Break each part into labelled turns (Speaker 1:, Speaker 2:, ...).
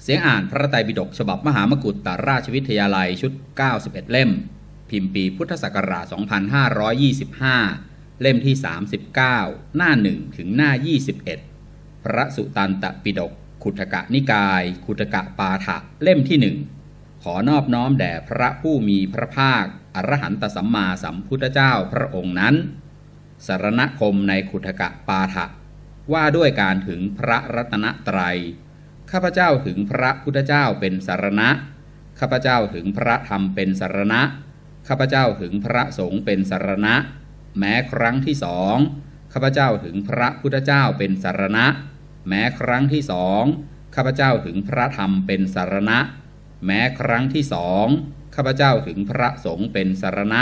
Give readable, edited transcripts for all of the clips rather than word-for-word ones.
Speaker 1: เสียงอ่านพระไตรปิฎกฉบับมหามกุฏตราชวิทยาลัยชุด91เล่มพิมพ์ปีพุทธศักราช2525เล่มที่39หน้า1ถึงหน้า21พระสุตันตปิฎกขุทกนิกายขุทกปาฐะเล่มที่1ขอนอบน้อมแด่พระผู้มีพระภาคอรหันตสัมมาสัมพุทธเจ้าพระองค์นั้นสรณคมในขุทกปาฐะว่าด้วยการถึงพระรัตนตรัยข้าพเจ้าถึงพระพุทธเจ้าเป็นสรณะข้าพเจ้าถึงพระธรรมเป็นสรณะข้าพเจ้าถึงพระสงฆ์เป็นสรณะแม้ครั้งที่สองข้าพเจ้าถึงพระพุทธเจ้าเป็นสรณะแม้ครั้งที่สองข้าพเจ้าถึงพระธรรมเป็นสรณะแม้ครั้งที่สองข้าพเจ้าถึงพระสงฆ์เป็นสรณะ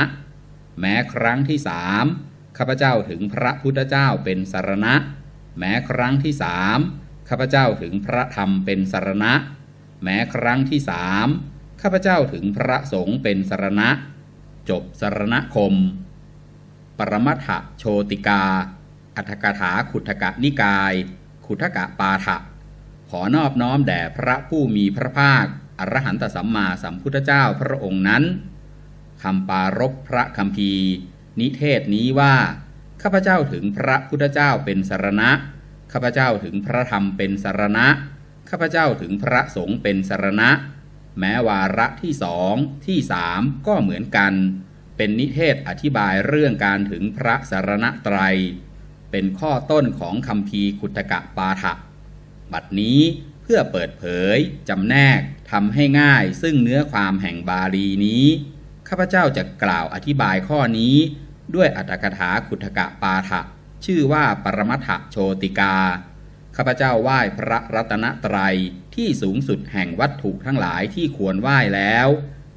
Speaker 1: แม้ครั้งที่สามข้าพเจ้าถึงพระพุทธเจ้าเป็นสรณะแม้ครั้งที่สามข้าพเจ้าถึงพระธรรมเป็นสรณะแม้ครั้งที่สามข้าพเจ้าถึงพระสงฆ์เป็นสรณะจบสรณคมปรมัตถโชติกาอรรถกถาขุทกนิกายขุทกปาฐะขอนอบน้อมแด่พระผู้มีพระภาคอรหันตสัมมาสัมพุทธเจ้าพระองค์นั้นคำปารภพระคัมภีร์นิเทศนี้ว่าข้าพเจ้าถึงพระพุทธเจ้าเป็นสรณะข้าพเจ้าถึงพระธรรมเป็นสรณะข้าพเจ้าถึงพระสงฆ์เป็นสรณะแม้วาระที่สองที่สามก็เหมือนกันเป็นนิเทศอธิบายเรื่องการถึงพระสรณไตรัยเป็นข้อต้นของคัมภีร์ขุทกปาฐะบัดนี้เพื่อเปิดเผยจำแนกทำให้ง่ายซึ่งเนื้อความแห่งบาลีนี้ข้าพเจ้าจะกล่าวอธิบายข้อนี้ด้วยอรรถกถาขุทกปาฐะชื่อว่าปรมัตถโชติกาข้าพเจ้าไหว้พระรัตนตรัยที่สูงสุดแห่งวัตถุทั้งหลายที่ควรไหว้แล้ว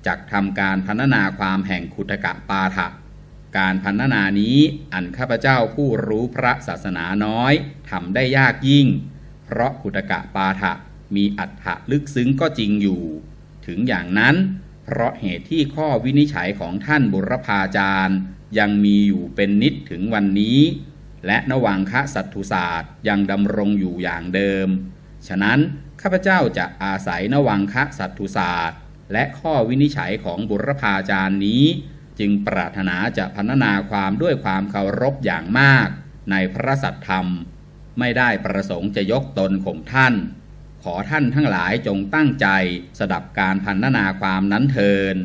Speaker 1: จักทำการพรรณนาความแห่งขุทกปาฐะการพรรณนานี้อันข้าพเจ้าผู้รู้พระศาสนาน้อยทำได้ยากยิ่งเพราะขุทกปาฐะมีอรรถะลึกซึ้งก็จริงอยู่ถึงอย่างนั้นเพราะเหตุที่ข้อวินิจฉัยของท่านบุรพาจารย์ยังมีอยู่เป็นนิจถึงวันนี้และนวังคสัตถุศาสตร์ยังดำรงอยู่อย่างเดิมฉะนั้นข้าพเจ้าจะอาศัยนวังคสัตถุศาสตร์และข้อวินิจฉัยของบุรพาจารย์นี้จึงปรารถนาจะพรรณนาความด้วยความเคารพอย่างมากในพระสัทธรรมไม่ได้ประสงค์จะยกตนข่มท่านขอท่านทั้งหลายจงตั้งใจสดับการพรรณนาความนั้นเทิน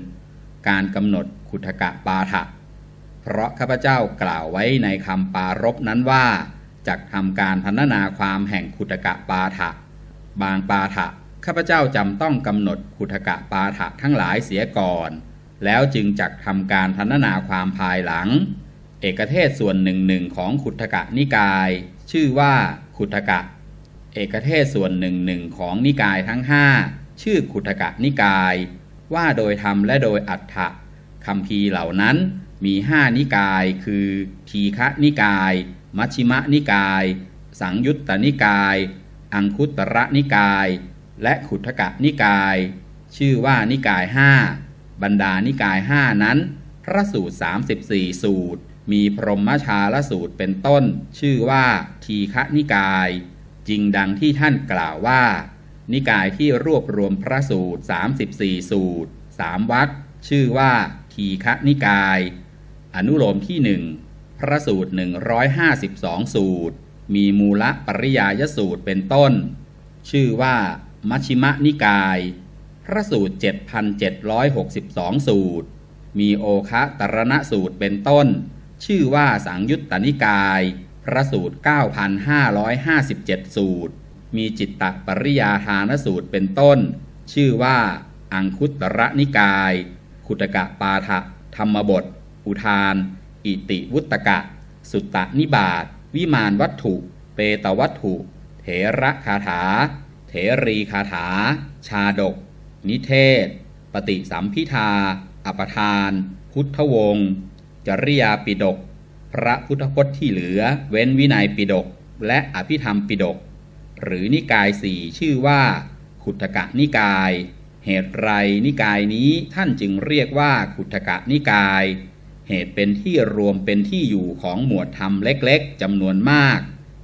Speaker 1: การกำหนดขุทกปาฐะเพราะข้าพเจ้ากล่าวไว้ในคำปารภนั้นว่าจักทำการพรรณนาความแห่งขุทกปาฐะบางปาฐะข้าพเจ้าจำต้องกำหนดขุทกปาฐะทั้งหลายเสียก่อนแล้วจึงจักทำการพรรณนาความภายหลังเอกเทศส่วนหนึ่งของขุทกนิกายชื่อว่าขุทกะเอกเทศส่วนหนึ่งของนิกายทั้ง5ชื่อขุทกนิกายว่าโดยธรรมและโดยอัฏฐะคัมภีร์เหล่านั้นมี5นิกายคือทีฆนิกายมัชฌิมนิกายสังยุตตนิกายอังคุตตรนิกายและขุทกนิกายชื่อว่านิกาย5บรรดานิกาย5นั้นพระสูตร34สูตรมีพรหมชาลสูตรเป็นต้นชื่อว่าทีฆนิกายจริงดังที่ท่านกล่าวว่านิกายที่รวบรวมพระสูตร34สูตร3วรรคชื่อว่าทีฆนิกายอนุโลมที่1พระสูตร152สูตรมีมูลปริยายสูตรเป็นต้นชื่อว่ามัชฌิมนิกายพระสูตร 7,762 สูตรมีโอคะตรณสูตรเป็นต้นชื่อว่าสังยุตตนิกายพระสูตร 9,557 สูตรมีจิตตปริยาทานสูตรเป็นต้นชื่อว่าอังคุตตรนิกายขุทกปาฐะธรรมบทอุทานอิติวุตตกะสุตตนิบาตวิมานวัตถุเปตวัตถุเถระคาถาเถรีคาถาชาดกนิเทศปฏิสัมพิทาอปทานพุทธวงศ์จริยาปิฎกพระพุทธพจน์ที่เหลือเว้นวินัยปิฎกและอภิธรรมปิฎกหรือนิกาย4ชื่อว่าขุทกนิกายเหตุไรนิกายนี้ท่านจึงเรียกว่าขุทกนิกายเหตุเป็นที่รวมเป็นที่อยู่ของหมวดธรรมเล็กๆจำนวนมาก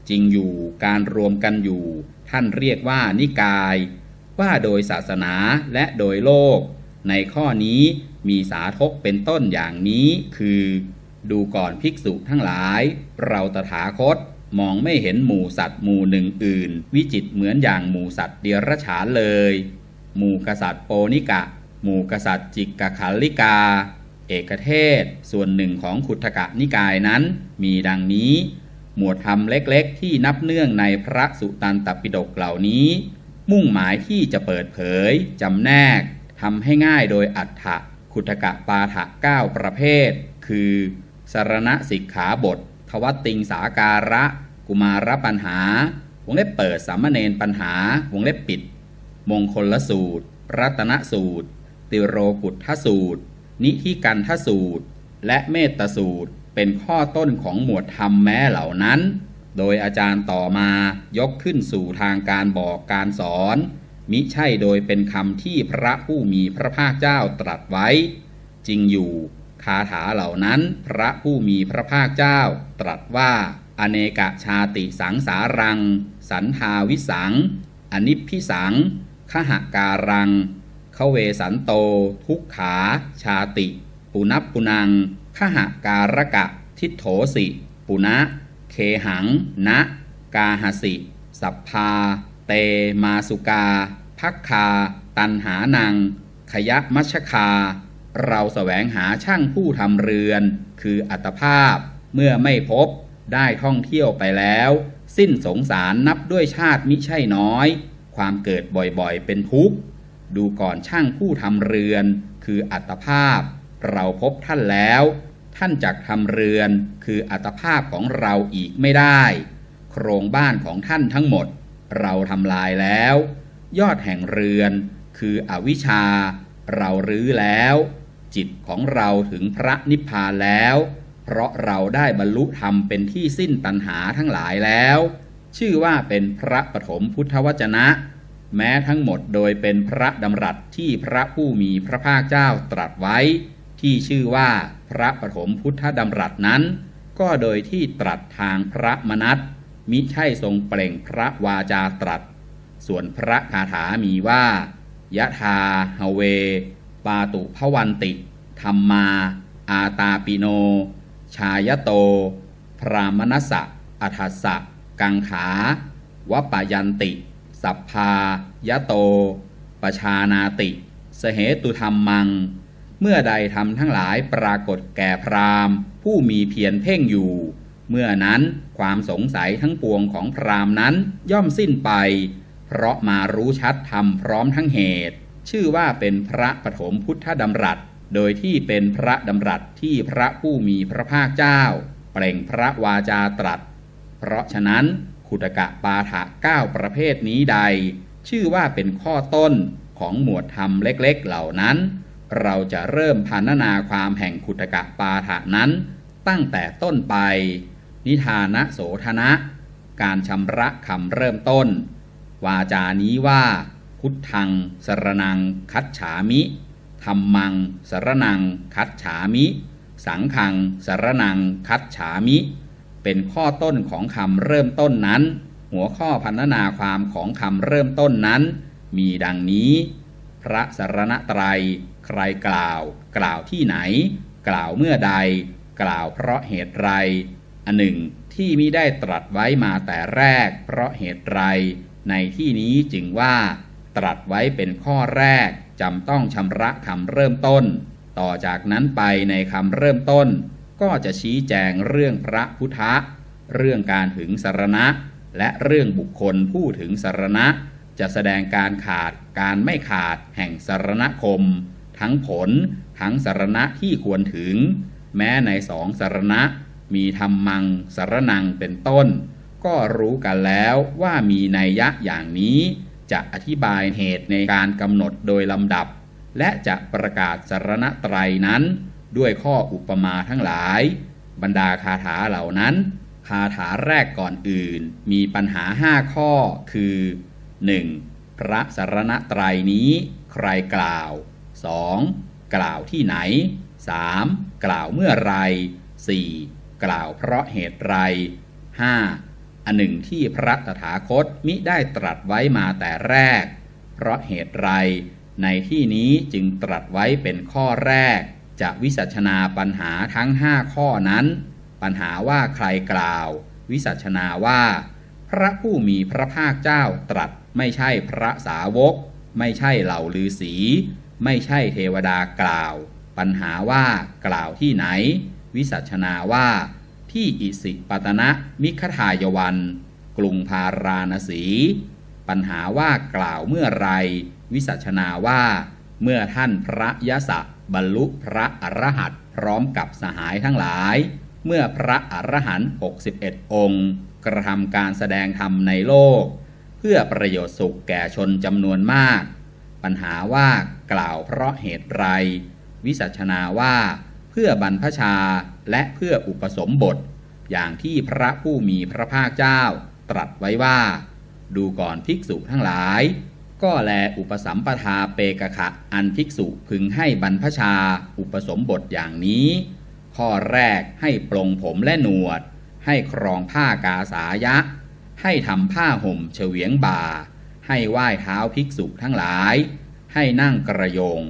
Speaker 1: จริงอยู่การรวมกันอยู่ท่านเรียกว่านิกาย ว่าโดยศาสนาและโดยโลกในข้อนี้มีสาธกเป็นต้นอย่างนี้คือดูก่อนภิกษุทั้งหลายเราตถาคตมองไม่เห็นหมู่สัตว์หมู่หนึ่งอื่นวิจิตรเหมือนอย่างหมู่สัตว์เดรัจฉานเลยหมู่กษัตริย์โปนิกะหมู่กษัตริย์จิกขัลลิกาเอกเทศส่วนหนึ่งของขุททกนิกายนั้นมีดังนี้หมวดธรรมเล็กๆที่นับเนื่องในพระสุตตันตปิฎกเหล่านี้มุ่งหมายที่จะเปิดเผยจำแนกทำให้ง่ายโดยอัฏฐะขุททกปาฐะ9ประเภทคือสรณสิกขาบททวัตติงสาการะกุมารปัญหาวงเล็บเปิดสามเณรปัญหาวงเล็บปิดมงคลสูตรรัตนสูตรติโรกุฏทสูตรนิธิกันทสูตรและเมตตสูตรเป็นข้อต้นของหมวดธรรมแม้เหล่านั้นโดยอาจารย์ต่อมายกขึ้นสู่ทางการบอกการสอนมิใช่โดยเป็นคำที่พระผู้มีพระภาคเจ้าตรัสไว้จริงอยู่คาถาเหล่านั้นพระผู้มีพระภาคเจ้าตรัสว่าอเนกชาติสังสารังสันทาวิสังอนิพพิสังขหการังขเวสันโตทุกขาชาติปุนับปุนังขหการกะทิฏโถสิปุณะเคหังนะกาหสิสัพพาเตมาสุกาภักคาตันหานังขยะมัชคาเราแสวงหาช่างผู้ทำเรือนคืออัตภาพเมื่อไม่พบได้ท่องเที่ยวไปแล้วสิ้นสงสารนับด้วยชาติมิใช่น้อยความเกิดบ่อยๆเป็นทุกข์ดูก่อนช่างผู้ทำเรือนคืออัตภาพเราพบท่านแล้วท่านจักทำเรือนคืออัตภาพของเราอีกไม่ได้โครงบ้านของท่านทั้งหมดเราทำลายแล้วยอดแห่งเรือนคืออวิชชาเรารื้อแล้วจิตของเราถึงพระนิพพานแล้วเพราะเราได้บรรลุธรรมเป็นที่สิ้นตัณหาทั้งหลายแล้วชื่อว่าเป็นพระปฐมพุทธวจนะแม้ทั้งหมดโดยเป็นพระดำรัสที่พระผู้มีพระภาคเจ้าตรัสไว้ที่ชื่อว่าพระปฐมพุทธดำรัสนั้นก็โดยที่ตรัสทางพระมนัสมิใช่ทรงเปล่งพระวาจาตรัสส่วนพระคาถามีว่ายะธาหเวปาตุภวันติธรรมาอาตาปิโนชายโตพรามนัสสะอัฏฐสสะกังขาวปยันติสัพพายโตปชานาติสเหตุธรรมังเมื่อใดธรรมทั้งหลายปรากฏแก่พราหมณ์ผู้มีเพียรเพ่งอยู่เมื่อนั้นความสงสัยทั้งปวงของพราหมณ์นั้นย่อมสิ้นไปเพราะมารู้ชัดธรรมพร้อมทั้งเหตุชื่อว่าเป็นพระปฐมพุทธดำรัสโดยที่เป็นพระดำรัสที่พระผู้มีพระภาคเจ้าเปล่งพระวาจาตรัสเพราะฉะนั้นขุทกปาฐะ9ประเภทนี้ใดชื่อว่าเป็นข้อต้นของหมวดธรรมเล็กๆเหล่านั้นเราจะเริ่มพรรณนาความแห่งขุทกปาฐะนั้นตั้งแต่ต้นไปนิทานโสทนะการชำระคำเริ่มต้นวาจานี้ว่าพุทธังสรณังคัจฉามิธัมมังสรณังคัจฉามิสังฆังสรณังคัจฉามิเป็นข้อต้นของคำเริ่มต้นนั้นหัวข้อพรรณนาความของคำเริ่มต้นนั้นมีดังนี้พระสรณไตรัยใครกล่าวที่ไหนกล่าวเมื่อใดกล่าวเพราะเหตุไรอันหนึ่งที่มิได้ตรัสไว้มาแต่แรกเพราะเหตุไรในที่นี้จึงว่าตรัสไว้เป็นข้อแรกจำต้องชำระคำเริ่มต้นต่อจากนั้นไปในคำเริ่มต้นก็จะชี้แจงเรื่องพระพุทธเรื่องการถึงสรณะและเรื่องบุคคลผู้ถึงสรณะจะแสดงการขาดการไม่ขาดแห่งสรณคมทั้งผลทั้งสรณะที่ควรถึงแม้ในสองสรณะมีธัมมังสรณังเป็นต้นก็รู้กันแล้วว่ามีนัยยะอย่างนี้จะอธิบายเหตุในการกำหนดโดยลำดับและจะประกาศสรณไตรัยนั้นด้วยข้ออุปมาทั้งหลายบรรดาคาถาเหล่านั้นคาถาแรกก่อนอื่นมีปัญหา5ข้อคือ 1. พระสรณไตรัยนี้ใครกล่าว 2. กล่าวที่ไหน 3. กล่าวเมื่อไร 4. กล่าวเพราะเหตุไร 5. อันหนึ่งที่พระตถาคตมิได้ตรัสไว้มาแต่แรก เพราะเหตุไรในที่นี้จึงตรัสไว้เป็นข้อแรกจะวิสัชนาปัญหาทั้ง5ข้อนั้นปัญหาว่าใครกล่าววิสัชนาว่าพระผู้มีพระภาคเจ้าตรัสไม่ใช่พระสาวกไม่ใช่เหล่าฤาษีไม่ใช่เทวดากล่าวปัญหาว่ากล่าวที่ไหนวิสัชนาว่าที่อิสิปตนะมิคทายวันกรุงพาราณสีปัญหาว่ากล่าวเมื่อไรวิสัชนาว่าเมื่อท่านพระยศบรรลุพระอรหันต์พร้อมกับสหายทั้งหลายเมื่อพระอรหันต์61 องค์กระทำการแสดงธรรมในโลกเพื่อประโยชน์สุขแก่ชนจำนวนมากปัญหาว่ากล่าวเพราะเหตุไรวิสัชนาว่าเพื่อบรรพชาและเพื่ออุปสมบทอย่างที่พระผู้มีพระภาคเจ้าตรัสไว้ว่าดูก่อนภิกษุทั้งหลายก็แลอุปสัมปทาเปกขะอันภิกษุพึงให้บรรพชาอุปสมบทอย่างนี้ข้อแรกให้ปลงผมและหนวดให้ครองผ้ากาสายะให้ทำผ้าห่มเฉวียงบ่าให้ไหว้เท้าภิกษุทั้งหลายให้นั่งกระโยง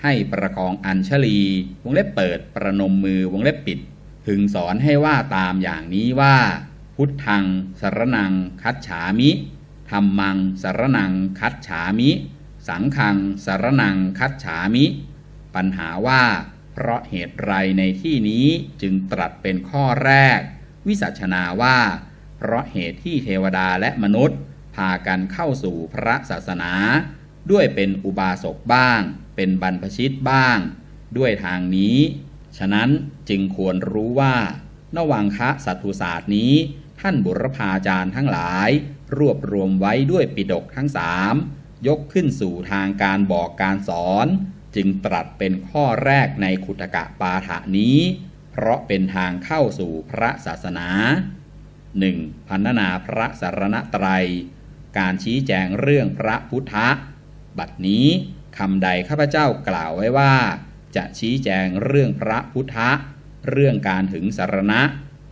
Speaker 1: ให้ประคองอัญชลีวงเล็บเปิดประนมมือวงเล็บปิดพึงสอนให้ว่าตามอย่างนี้ว่าพุทธังสรณังคัจฉามิธัมมังสรณังคัจฉามิสังฆังสรณังคัจฉามิปัญหาว่าเพราะเหตุไรในที่นี้จึงตรัสเป็นข้อแรกวิสัชนาว่าเพราะเหตุที่เทวดาและมนุษย์พากันเข้าสู่พระศาสนาด้วยเป็นอุบาสกบ้างเป็นบรรพชิตบ้างด้วยทางนี้ฉะนั้นจึงควรรู้ว่านวังคะสัตตุศาสตร์นี้ท่านบุรพาจารย์ทั้งหลายรวบรวมไว้ด้วยปิฎกทั้ง3ยกขึ้นสู่ทางการบอกการสอนจึงตรัสเป็นข้อแรกในขุทกปาฐะนี้เพราะเป็นทางเข้าสู่พระศาสนา 1. พรรณนาพระสรณไตรัยการชี้แจงเรื่องพระพุทธะบัดนี้คำใดข้าพเจ้ากล่าวไว้ว่าจะชี้แจงเรื่องพระพุทธะเรื่องการถึงสรณะ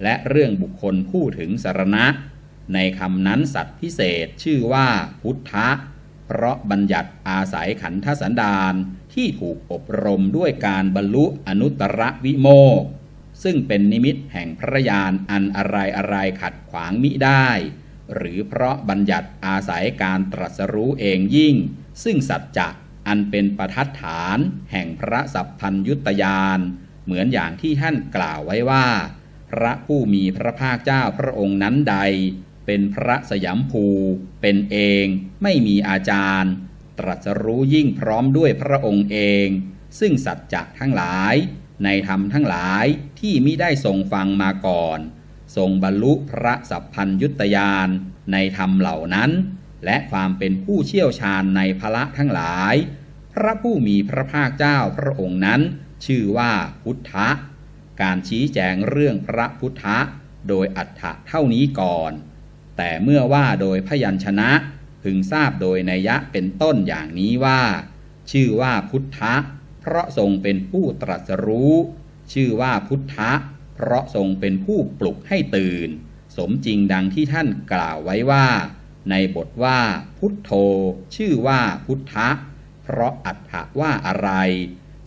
Speaker 1: และเรื่องบุคคลผู้ถึงสรณะในคำนั้นสัตว์พิเศษชื่อว่าพุทธะเพราะบัญญัติอาศัยขันธสันดานที่ถูกอบรมด้วยการบรรลุอนุตตรวิโมกข์ซึ่งเป็นนิมิตแห่งพระญาณอันอะไรขัดขวางมิได้หรือเพราะบัญญัติอาศัยการตรัสรู้เองยิ่งซึ่งสัจจะอันเป็นประทัดฐานแห่งพระสัพพัญญุตญาณเหมือนอย่างที่ท่านกล่าวไว้ว่าพระผู้มีพระภาคเจ้าพระองค์นั้นใดเป็นพระสยามภูเป็นเองไม่มีอาจารย์ตรัสรู้ยิ่งพร้อมด้วยพระองค์เองซึ่งสัจจะทั้งหลายในธรรมทั้งหลายที่มิได้ทรงฟังมาก่อนทรงบรรลุพระสัพพัญญุตญาณในธรรมเหล่านั้นและความเป็นผู้เชี่ยวชาญในพละทั้งหลายพระผู้มีพระภาคเจ้าพระองค์นั้นชื่อว่าพุทธะการชี้แจงเรื่องพระพุทธะโดยอรรถะเท่านี้ก่อนแต่เมื่อว่าโดยพยัญชนะพึงทราบโดยนัยยะเป็นต้นอย่างนี้ว่าชื่อว่าพุทธะเพราะทรงเป็นผู้ตรัสรู้ชื่อว่าพุทธะเพราะทรงเป็นผู้ปลุกให้ตื่นสมจริงดังที่ท่านกล่าวไว้ว่าในบทว่าพุทโธชื่อว่าพุทธะเพราะอรรถะว่าอะไร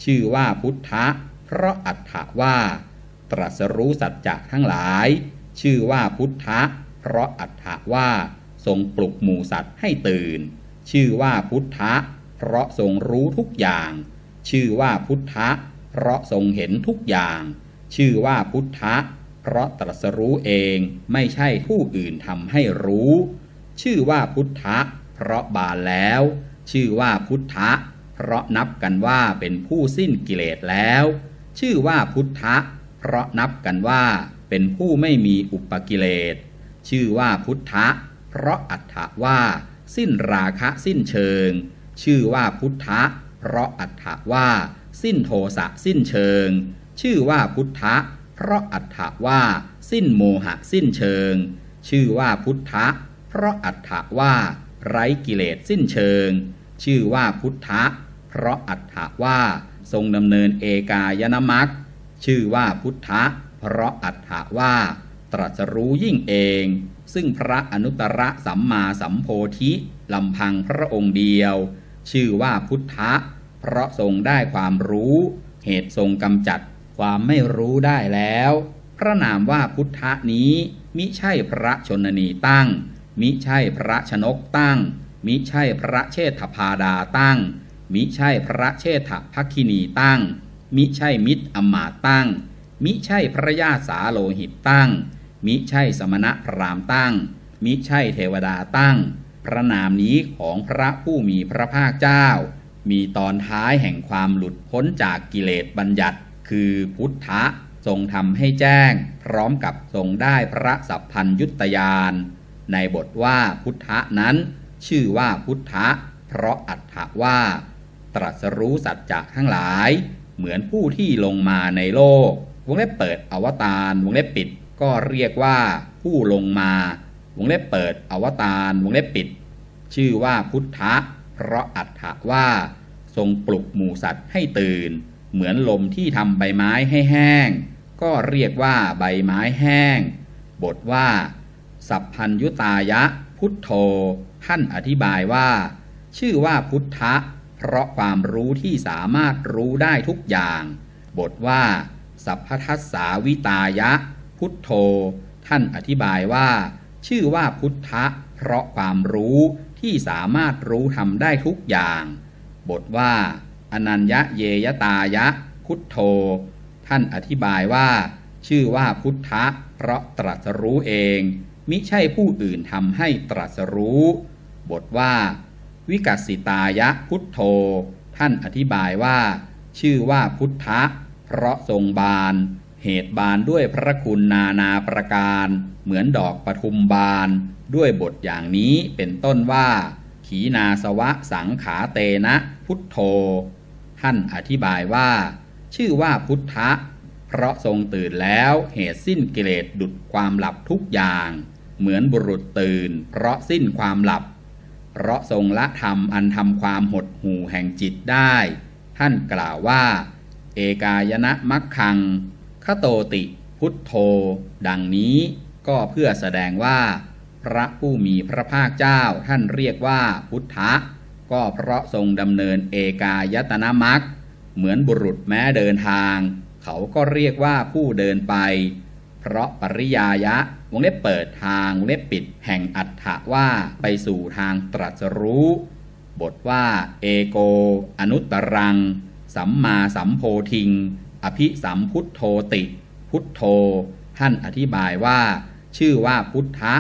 Speaker 1: ชื่อว่าพุทธะเพราะอรรถะว่าตรัสรู้สัจจะทั้งหลายชื่อว่าพุทธะเพราะอรรถะว่าทรงปลุกหมู่สัตว์ให้ตื่นชื่อว่าพุทธะเพราะทรงรู้ทุกอย่างชื่อว่าพุทธะเพราะทรงเห็นทุกอย่างชื่อว่าพุทธะเพราะตรัสรู้เองไม่ใช่ผู้อื่นทำให้รู้ชื่อว่าพุทธะเพราะบานแล้วชื่อว่าพุทธะเพราะนับกันว่าเป็นผู้สิ้นกิเลสแล้วชื่อว่าพุทธะเพราะนับกันว่าเป็นผู้ไม่มีอุปกิเลสชื่อว่าพุทธะเพราะอรรถะว่าสิ้นราคะสิ้นเชิงชื่อว่าพุทธะเพราะอรรถะว่าสิ้นโทสะสิ้นเชิงชื่อว่าพุทธะเพราะอรรถะว่าสิ้นโมหะสิ้นเชิงชื่อว่าพุทธะเพราะอรรถะว่าไร้กิเลสสิ้นเชิงชื่อว่าพุทธะเพราะอรรถะว่าทรงดำเนินเอกายนมรรคชื่อว่าพุทธะเพราะอรรถะว่าตรัสรู้ยิ่งเองซึ่งพระอนุตตรสัมมาสัมโพธิ ลำพังพระองค์เดียวชื่อว่าพุทธะเพราะทรงได้ความรู้เหตุทรงกำจัดความไม่รู้ได้แล้วพระนามว่าพุทธะนี้มิใช่พระชนนีตั้งมิใช่พระชนกตั้งมิใช่พระเชษฐพาดาตั้งมิใช่พระเชษฐภัคคินีตั้งมิใช่มิตรอมาตย์ตั้งมิใช่พระญาติสาโลหิตตั้งมิใช่สมณพราหมณ์ตั้งมิใช่เทวดาตั้งพระนามนี้ของพระผู้มีพระภาคเจ้ามีตอนท้ายแห่งความหลุดพ้นจากกิเลสบัญญัติคือพุทธะทรงทำให้แจ้งพร้อมกับทรงได้พระสัพพัญญุตญาณในบทว่าพุทธะนั้นชื่อว่าพุทธะเพราะอรรถว่าตรัสรู้สัจจะทั้งหลายเหมือนผู้ที่ลงมาในโลกวงเล็บเปิดอวตารวงเล็บปิดก็เรียกว่าผู้ลงมาวงเล็บเปิดอวตารวงเล็บปิดชื่อว่าพุทธะเพราะอรรถว่าทรงปลุกหมู่สัตว์ให้ตื่นเหมือนลมที่ทำใบไม้ให้แห้งก็เรียกว่าใบไม้แห้งบทว่าสัพพัญญุตายะพุทโธท่านอธิบายว่าชื่อว่าพุทธะเพราะความรู้ที่สามารถรู้ได้ทุกอย่างบทว่าสัพพทัสสาวิตายะพุทโธท่านอธิบายว่าชื่อว่าพุทธะเพราะความรู้ที่สามารถรู้ทำได้ทุกอย่างบทว่าอนัญญเยยตายะพุทโธท่านอธิบายว่าชื่อว่าพุทธะเพราะตรัสรู้เองมิใช่ผู้อื่นทำให้ตรัสรู้บทว่าวิกัสสิตายะพุทโธท่านอธิบายว่าชื่อว่าพุทธะเพราะทรงบานเหตุบานด้วยพระคุณนานาประการเหมือนดอกปทุมบานด้วยบทอย่างนี้เป็นต้นว่าขีนาสวะสังขาเตนะพุทโธท่านอธิบายว่าชื่อว่าพุทธะเพราะทรงตื่นแล้วเหตุสิ้นกิเลสดุจความหลับทุกอย่างเหมือนบุรุษตื่นเพราะสิ้นความหลับเพราะทรงละธรรมอันทำความหดหู่แห่งจิตได้ท่านกล่าวว่าเอกายนะมัคคังคโตติพุทโธดังนี้ก็เพื่อแสดงว่าพระผู้มีพระภาคเจ้าท่านเรียกว่าพุทธะก็เพราะทรงดำเนินเอกายตนะมรรคเหมือนบุรุษแม้เดินทางเขาก็เรียกว่าผู้เดินไปเพราะปริยายะวงเล็บเปิดทางวงเล็บปิดแห่งอัฏฐะว่าไปสู่ทางตรัสรู้บทว่าเอโกอนุตตรังสัมมาสัมโพธิงอภิสัมพุทโธติพุทโธท่านอธิบายว่าชื่อว่าพุทธะ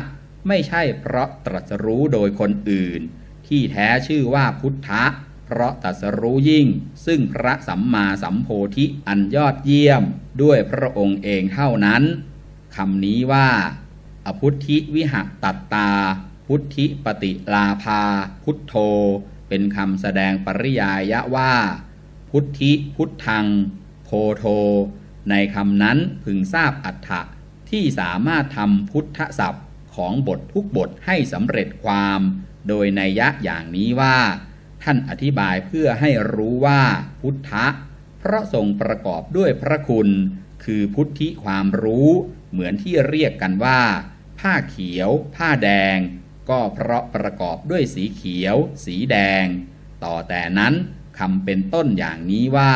Speaker 1: ไม่ใช่เพราะตรัสรู้โดยคนอื่นที่แท้ชื่อว่าพุทธะเพราะตรัสรู้ยิ่งซึ่งพระสัมมาสัมโพธิอันยอดเยี่ยมด้วยพระองค์เองเท่านั้นคำนี้ว่าอพุทธิวิหตัตตาพุทธิปฏิลาภาพุทโธเป็นคำแสดงปริยายะว่าพุทธิพุทธังโพโธในคำนั้นพึงทราบอรรถะที่สามารถทำพุทธศัพท์ของบททุกบทให้สำเร็จความโดยนัยยะอย่างนี้ว่าท่านอธิบายเพื่อให้รู้ว่าพุทธะเพราะทรงประกอบด้วยพระคุณคือพุทธิความรู้เหมือนที่เรียกกันว่าผ้าเขียวผ้าแดงก็เพราะประกอบด้วยสีเขียวสีแดงต่อแต่นั้นคำเป็นต้นอย่างนี้ว่า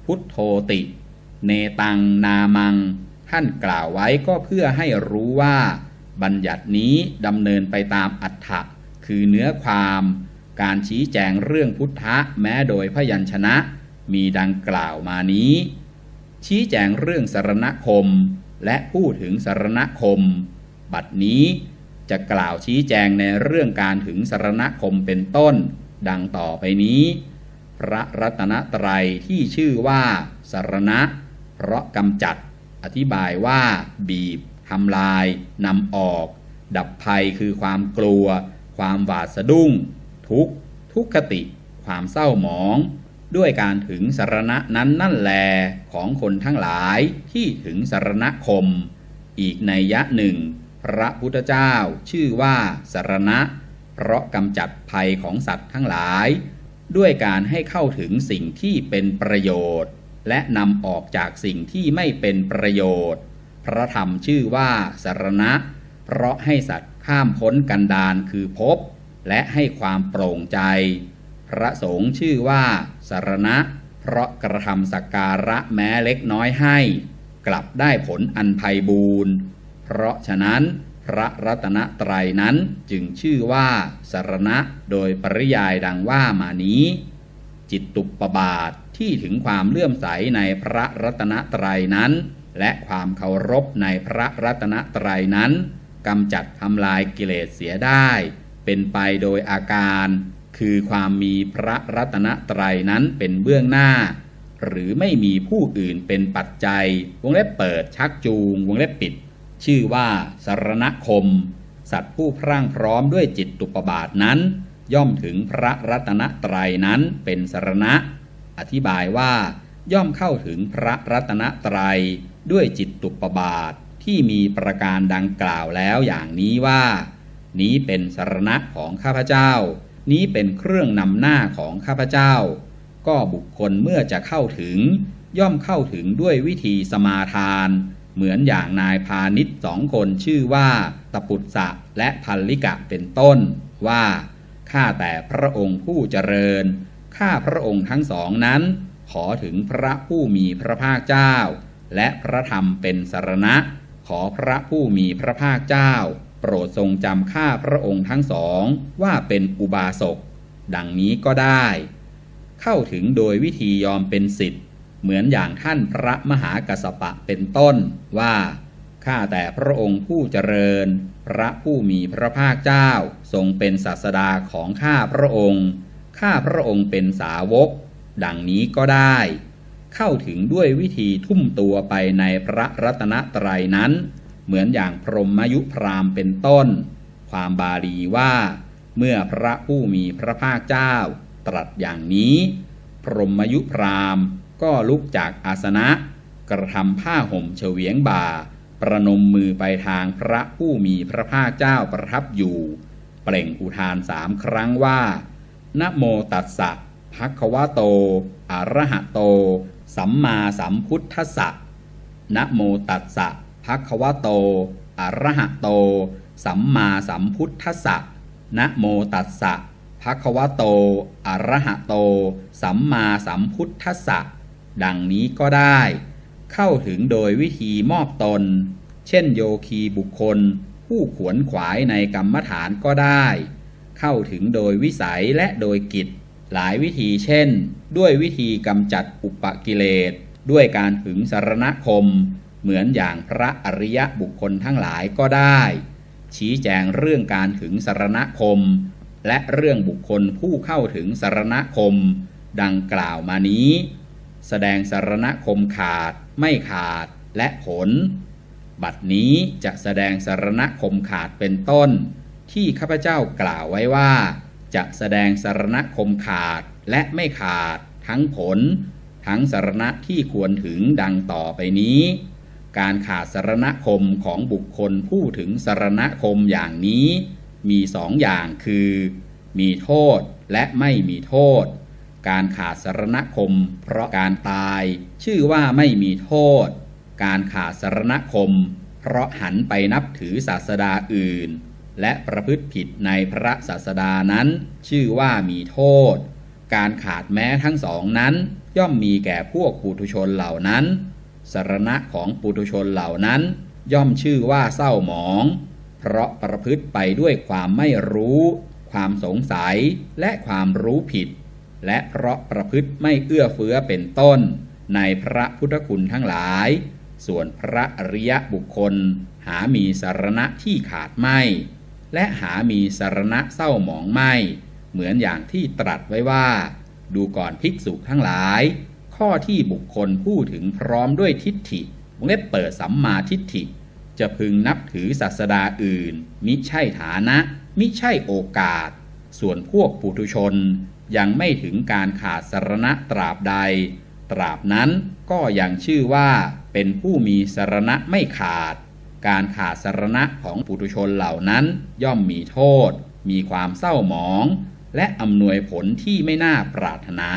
Speaker 1: พุทโธติเนตังนามังท่านกล่าวไว้ก็เพื่อให้รู้ว่าบัญญัตินี้ดำเนินไปตามอรรถะคือเนื้อความการชี้แจงเรื่องพุทธะแม้โดยพยัญชนะมีดังกล่าวมานี้ชี้แจงเรื่องสรณคมและพูดถึงสรณคมบัดนี้จะกล่าวชี้แจงในเรื่องการถึงสรณคมเป็นต้นดังต่อไปนี้พระรัตนตรัยที่ชื่อว่าสรณะเพราะกำจัดอธิบายว่าบีบทำลายนำออกดับภัยคือความกลัวความหวาดสะดุ้งทุกขติความเศร้าหมองด้วยการถึงสรณะนั้นนั่นแลของคนทั้งหลายที่ถึงสรณคมอีกนัยยะหนึ่งพระพุทธเจ้าชื่อว่าสรณะเพราะกำจัดภัยของสัตว์ทั้งหลายด้วยการให้เข้าถึงสิ่งที่เป็นประโยชน์และนำออกจากสิ่งที่ไม่เป็นประโยชน์พระธรรมชื่อว่าสรณะเพราะให้สัตว์ข้ามพ้นกันดารคือภพ และให้ความโปร่งใจพระสงฆ์ชื่อว่าสรณะเพราะกระทำสักการะแม้เล็กน้อยให้กลับได้ผลอันไพบูรณ์เพราะฉะนั้นพระรัตนตรัยนั้นจึงชื่อว่าสรณะโดยปริยายดังว่ามานี้จิตตุปบาทที่ถึงความเลื่อมใสในพระรัตนตรัยนั้นและความเคารพในพระรัตนตรัยนั้นกำจัดทำลายกิเลสเสียได้เป็นไปโดยอาการคือความมีพระรัตนตรัยนั้นเป็นเบื้องหน้าหรือไม่มีผู้อื่นเป็นปัจจัยวงเล็บเปิดชักจูงวงเล็บปิดชื่อว่าสรณคมสัตว์ผู้พรั่งพร้อมด้วยจิตตุปบาทนั้นย่อมถึงพระรัตนตรัยนั้นเป็นสรณะอธิบายว่าย่อมเข้าถึงพระรัตนตรัยด้วยจิตตุปบาทที่มีประการดังกล่าวแล้วอย่างนี้ว่านี้เป็นสรณะของข้าพเจ้านี้เป็นเครื่องนำหน้าของข้าพเจ้าก็บุคคลเมื่อจะเข้าถึงย่อมเข้าถึงด้วยวิธีสมาทานเหมือนอย่างนายพาณิชย์2 คนชื่อว่าตปุตสะและพัลลิกะเป็นต้นว่าข้าแต่พระองค์ผู้เจริญข้าพระองค์ทั้งสองนั้นขอถึงพระผู้มีพระภาคเจ้าและพระธรรมเป็นสรณะขอพระผู้มีพระภาคเจ้าโปรดทรงจำข้าพระองค์ทั้งสองว่าเป็นอุบาสกดังนี้ก็ได้เข้าถึงโดยวิธียอมเป็นศิษย์เหมือนอย่างท่านพระมหากัสสปะเป็นต้นว่าข้าแต่พระองค์ผู้เจริญพระผู้มีพระภาคเจ้าทรงเป็นศาสดาของข้าพระองค์ข้าพระองค์เป็นสาวกดังนี้ก็ได้เข้าถึงด้วยวิธีทุ่มตัวไปในพระรัตนตรัยนั้นเหมือนอย่างพรหมยุพราหมณ์เป็นต้นความบาลีว่าเมื่อพระผู้มีพระภาคเจ้าตรัสอย่างนี้พรหมยุพราหมณ์ก็ลุกจากอาสนะกระทำผ้าห่มเฉวียงบ่าประนมมือไปทางพระผู้มีพระภาคเจ้าประทับอยู่เปล่งอุทาน3 ครั้งว่านะโมตัสสะภะคะวะโตอะระหะโตสัมมาสัมพุทธัสสะนะโมตัสสะภะคะวะโตอะระหะโตสัมมาสัมพุทธัสสะนะโมตัสสะภะคะวะโตอะระหะโตสัมมาสัมพุทธัสสะดังนี้ก็ได้เข้าถึงโดยวิธีมอบตนเช่นโยคีบุคคลผู้ขวนขวายในกรรมฐานก็ได้เข้าถึงโดยวิสัยและโดยกิจหลายวิธีเช่นด้วยวิธีกำจัดอุปกิเลสด้วยการถึงสรณคมเหมือนอย่างพระอริยบุคคลทั้งหลายก็ได้ชี้แจงเรื่องการถึงสรณคมและเรื่องบุคคลผู้เข้าถึงสรณคมดังกล่าวมานี้แสดงสรณคมขาดไม่ขาดและผลบัดนี้จะแสดงสรณคมขาดเป็นต้นที่ข้าพเจ้ากล่าวไว้ว่าจะแสดงสรณคมขาดและไม่ขาดทั้งผลทั้งสรณะที่ควรถึงดังต่อไปนี้การขาดสรณคมของบุคคลผู้ถึงสรณคมอย่างนี้มี2 อย่างคือมีโทษและไม่มีโทษการขาดสรณคมเพราะการตายชื่อว่าไม่มีโทษการขาดสรณคมเพราะหันไปนับถือศาสดาอื่นและประพฤติผิดในพระศาสดานั้นชื่อว่ามีโทษการขาดแม้ทั้งสองนั้นย่อมมีแก่พวกปุถุชนเหล่านั้นสรณะของปุถุชนเหล่านั้นย่อมชื่อว่าเศร้าหมองเพราะประพฤติไปด้วยความไม่รู้ความสงสัยและความรู้ผิดและเพราะประพฤติไม่เอื้อเฟื้อเป็นต้นในพระพุทธคุณทั้งหลายส่วนพระอริยบุคคลหามีสรณะที่ขาดไม่และหามีสรณะเศร้าหมองไม่เหมือนอย่างที่ตรัสไว้ว่าดูก่อนภิกษุทั้งหลายข้อที่บุคคลพูดถึงพร้อมด้วยทิฏฐิวงเล็บเปิดสัมมาทิฏฐิจะพึงนับถือศาสดาอื่นมิใช่ฐานะมิใช่โอกาสส่วนพวกปุถุชนยังไม่ถึงการขาดสรณะตราบใดตราบนั้นก็ยังชื่อว่าเป็นผู้มีสรณะไม่ขาดการขาดสรณะของปุถุชนเหล่านั้นย่อมมีโทษมีความเศร้าหมองและอำนวยผลที่ไม่น่าปรารถนา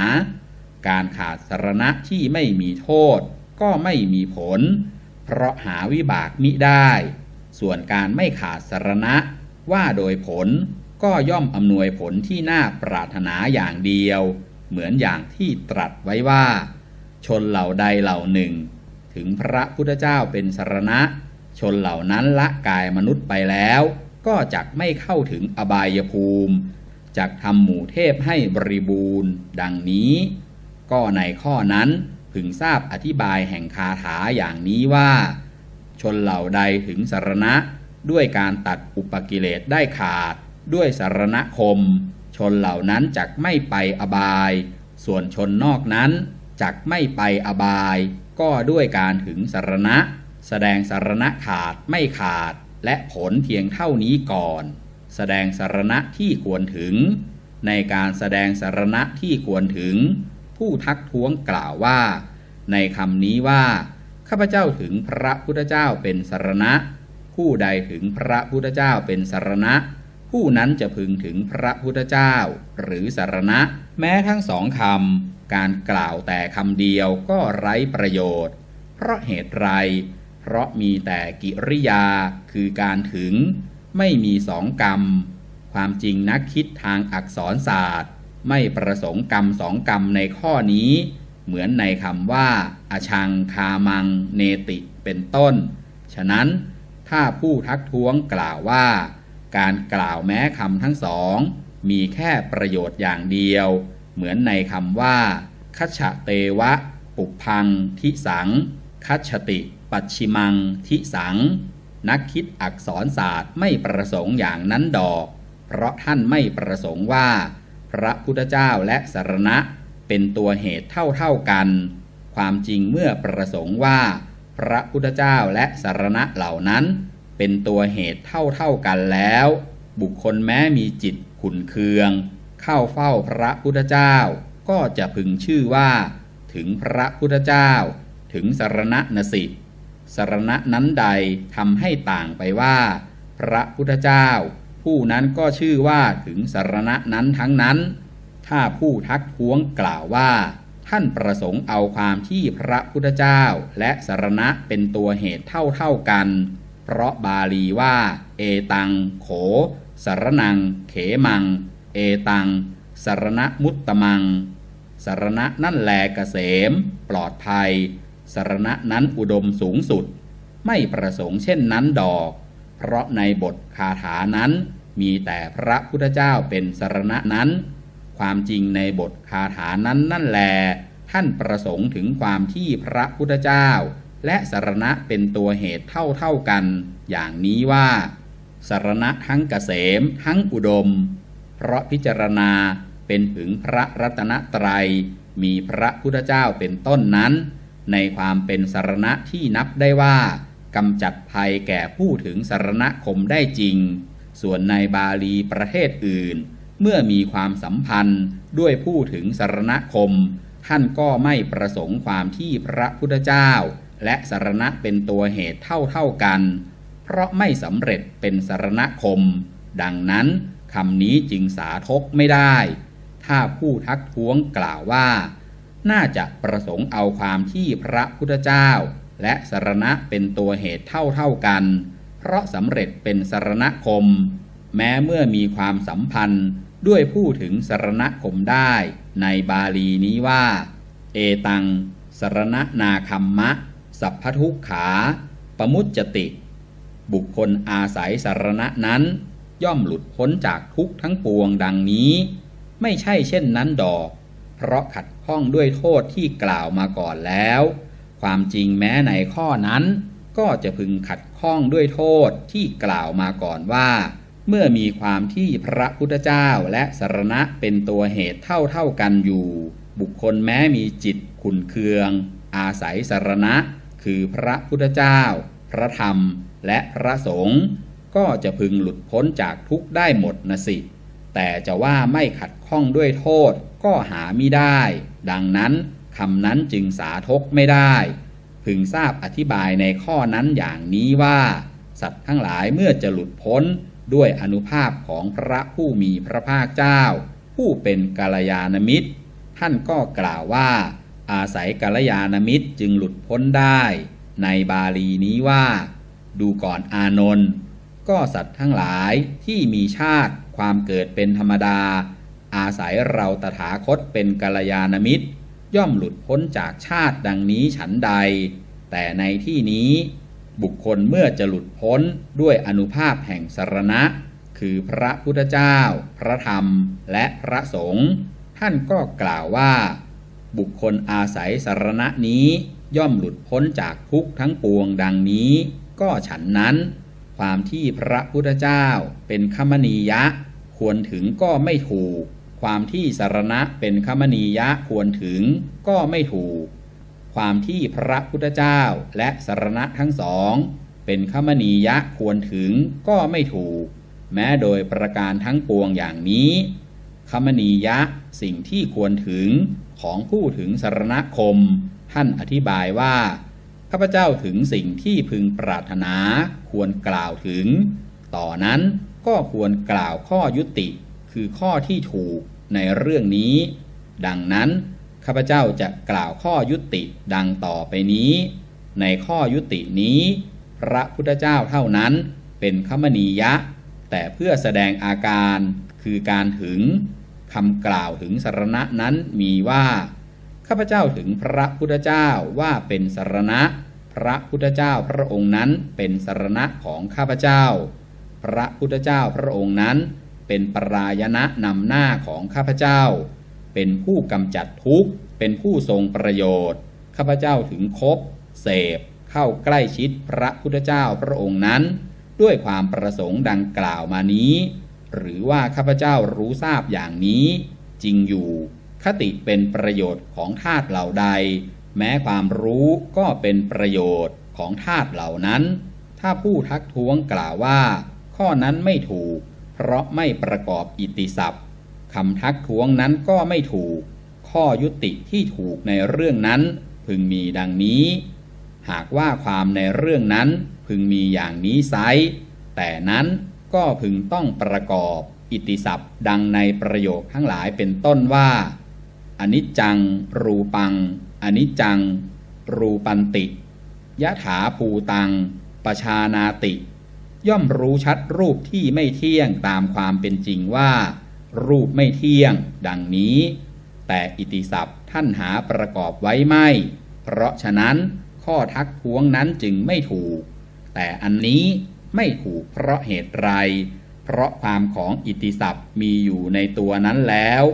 Speaker 1: การขาดสรณะที่ไม่มีโทษก็ไม่มีผลเพราะหาวิบากมิได้ส่วนการไม่ขาดสรณะว่าโดยผล ก็ย่อมอำนวยผลที่น่าปรารถนาอย่างเดียวเหมือนอย่างที่ตรัสไว้ว่าชนเหล่าใดเหล่าหนึ่งถึงพระพุทธเจ้าเป็นสรณะชนเหล่านั้นละกายมนุษย์ไปแล้วก็จักไม่เข้าถึงอบายภูมิจักทำหมู่เทพให้บริบูรณ์ดังนี้ก็ในข้อนั้นพึงทราบอธิบายแห่งคาถาอย่างนี้ว่าชนเหล่าใดถึงสรณะด้วยการตัดอุปกิเลสได้ขาดด้วยสรณคมชนเหล่านั้นจักไม่ไปอบายส่วนชนนอกนั้นจักไม่ไปอบายก็ด้วยการถึงสรณะแสดงสรณะขาดไม่ขาดและผลเพียงเท่านี้ก่อนแสดงสรณะที่ควรถึงในการแสดงสรณะที่ควรถึงผู้ทักท้วงกล่าวว่าในคำนี้ว่าข้าพเจ้าถึงพระพุทธเจ้าเป็นสรณะผู้ใดถึงพระพุทธเจ้าเป็นสรณะผู้นั้นจะพึงถึงพระพุทธเจ้าหรือสรณะแม้ทั้งสองคำการกล่าวแต่คำเดียวก็ไร้ประโยชน์เพราะเหตุไรเพราะมีแต่กิริยาคือการถึงไม่มีสองกรรมความจริงนักคิดทางอักษรศาสตร์ไม่ประสงค์กรรมสองกรรมในข้อนี้เหมือนในคำว่าอชังคามังเนติเป็นต้นฉะนั้นถ้าผู้ทักท้วงกล่าวว่าการกล่าวแม้คำทั้งสองมีแค่ประโยชน์อย่างเดียวเหมือนในคำว่าคัจฉเตวะปุพพังทิสังคัจฉติปัจฉิมังทิสังนักคิดอักษรศาสตร์ไม่ประสงค์อย่างนั้นดอกเพราะท่านไม่ประสงค์ว่าพระพุทธเจ้าและสรณะเป็นตัวเหตุเท่ากันความจริงเมื่อประสงค์ว่าพระพุทธเจ้าและสรณะเหล่านั้นเป็นตัวเหตุเท่ากันแล้วบุคคลแม้มีจิตขุ่นเคืองเข้าเฝ้าพระพุทธเจ้าก็จะพึงชื่อว่าถึงพระพุทธเจ้าถึงสรณะนสิสรณะนั้นใดทำให้ต่างไปว่าพระพุทธเจ้าผู้นั้นก็ชื่อว่าถึงสรณะนั้นทั้งนั้นถ้าผู้ทักท้วงกล่าวว่าท่านประสงค์เอาความที่พระพุทธเจ้าและสรณะเป็นตัวเหตุเท่ากันเพราะบาลีว่าเอตังโขสรนังเขมังเอตังสรณมุตตมังสรณะนั่นแลเกษมปลอดภัยสรณะนั้นอุดมสูงสุดไม่ประสงค์เช่นนั้นดอกเพราะในบทคาถานั้นมีแต่พระพุทธเจ้าเป็นสรณะนั้นความจริงในบทคาถานั้นนั่นแลท่านประสงค์ถึงความที่พระพุทธเจ้าและสรณะเป็นตัวเหตุเท่ากันอย่างนี้ว่าสรณะทั้งเกษมทั้งอุดมเพราะพิจารณาเป็นถึงพระรัตนตรัยมีพระพุทธเจ้าเป็นต้นนั้นในความเป็นสรณะที่นับได้ว่ากำจัดภัยแก่ผู้ถึงสรณคมได้จริงส่วนในบาลีประเทศอื่นเมื่อมีความสัมพันธ์ด้วยผู้ถึงสรณคมท่านก็ไม่ประสงค์ความที่พระพุทธเจ้าและสรณะเป็นตัวเหตุเท่ากันเพราะไม่สำเร็จเป็นสรณคมดังนั้นคำนี้จึงสาทกไม่ได้ถ้าผู้ทักท้วงกล่าวว่าน่าจะประสงค์เอาความที่พระพุทธเจ้าและสรณะเป็นตัวเหตุเท่ากันเพราะสำเร็จเป็นสรณคมแม้เมื่อมีความสัมพันธ์ด้วยผู้ถึงสรณคมได้ในบาลีนี้ว่าเอตังสรณนาคัมมะสัพพทุกขาปมุจจติบุคคลอาศัยสรณะนั้นย่อมหลุดพ้นจากทุกข์ทั้งปวงดังนี้ไม่ใช่เช่นนั้นดอกเพราะขัดข้องด้วยโทษที่กล่าวมาก่อนแล้วความจริงแม้ในข้อนั้นก็จะพึงขัดข้องด้วยโทษที่กล่าวมาก่อนว่าเมื่อมีความที่พระพุทธเจ้าและสรณะเป็นตัวเหตุเท่ากันอยู่บุคคลแม้มีจิตขุ่นเคืองอาศัยสรณะคือพระพุทธเจ้าพระธรรมและพระสงฆ์ก็จะพึงหลุดพ้นจากทุกข์ได้หมดนะสิแต่จะว่าไม่ขัดข้องด้วยโทษก็หามิได้ดังนั้นคำนั้นจึงสาทกไม่ได้พึงทราบอธิบายในข้อนั้นอย่างนี้ว่าสัตว์ทั้งหลายเมื่อจะหลุดพ้นด้วยอานุภาพของพระผู้มีพระภาคเจ้าผู้เป็นกัลยาณมิตรท่านก็กล่าวว่าอาศัยกัลยาณมิตรจึงหลุดพ้นได้ในบาลีนี้ว่าดูก่อนอานนท์ก็สัตว์ทั้งหลายที่มีชาติ ความเกิดเป็นธรรมดาอาศัยเราตถาคตเป็นกัลยาณมิตรย่อมหลุดพ้นจากชาติดังนี้ฉันใดแต่ในที่นี้บุคคลเมื่อจะหลุดพ้นด้วยอานุภาพแห่งสรณะคือพระพุทธเจ้าพระธรรมและพระสงฆ์ท่านก็กล่าวว่าบุคคลอาศัยสรณะนี้ย่อมหลุดพ้นจากทุกข์ทั้งปวงดังนี้ก็ฉันนั้นความที่พระพุทธเจ้าเป็นคมนียะควรถึงก็ไม่ถูกความที่สรณะเป็นคมนียะควรถึงก็ไม่ถูกความที่พระพุทธเจ้าและสรณะทั้งสองเป็นคมนียะควรถึงก็ไม่ถูกแม้โดยประการทั้งปวงอย่างนี้คมนียะสิ่งที่ควรถึงของผู้ถึงสรณคมท่านอธิบายว่าข้าพเจ้าถึงสิ่งที่พึงปรารถนาควรกล่าวถึงต่อนั้นก็ควรกล่าวข้อยุติคือข้อที่ถูกในเรื่องนี้ดังนั้นข้าพเจ้าจะกล่าวข้อยุติดังต่อไปนี้ในข้อยุตินี้พระพุทธเจ้าเท่านั้นเป็นคมนียะแต่เพื่อแสดงอาการคือการถึงคำกล่าวถึงสรณะนั้นมีว่าข้าพเจ้าถึงพระพุทธเจ้าว่าเป็นสรณะพระพุทธเจ้าพระองค์นั้นเป็นสรณะของข้าพเจ้าพระพุทธเจ้าพระองค์นั้นเป็นปรายณะนำหน้าของข้าพเจ้าเป็นผู้กำจัดทุกข์เป็นผู้ทรงประโยชน์ข้าพเจ้าถึงคบเสพเข้าใกล้ชิดพระพุทธเจ้าพระองค์นั้นด้วยความประสงค์ดังกล่าวมานี้หรือว่าข้าพเจ้ารู้ทราบอย่างนี้จริงอยู่คติเป็นประโยชน์ของธาตุเหล่าใดแม้ความรู้ก็เป็นประโยชน์ของธาตุเหล่านั้นถ้าผู้ทักท้วงกล่าวว่าข้อนั้นไม่ถูกเพราะไม่ประกอบอิตติศัพท์คำทักท้วงนั้นก็ไม่ถูกข้อยุติที่ถูกในเรื่องนั้นพึงมีดังนี้หากว่าความในเรื่องนั้นพึงมีอย่างนี้ไซร้แต่นั้นก็พึงต้องประกอบอิตติศัพท์ดังในประโยคทั้งหลายเป็นต้นว่าอนิจจังรูปังอนิจจังรูปันติยะถาภูตังปชานาติย่อมรู้ชัดรูปที่ไม่เที่ยงตามความเป็นจริงว่ารูปไม่เที่ยงดังนี้แต่อิตติศัพท์ท่านหาประกอบไว้ไม่เพราะฉะนั้นข้อทักท้วงนั้นจึงไม่ถูกแต่อันนี้ไม่ถูกเพราะเหตุไรเพราะความของอิตติศัพท์มีอยู่ในตัวนั้นแล้ว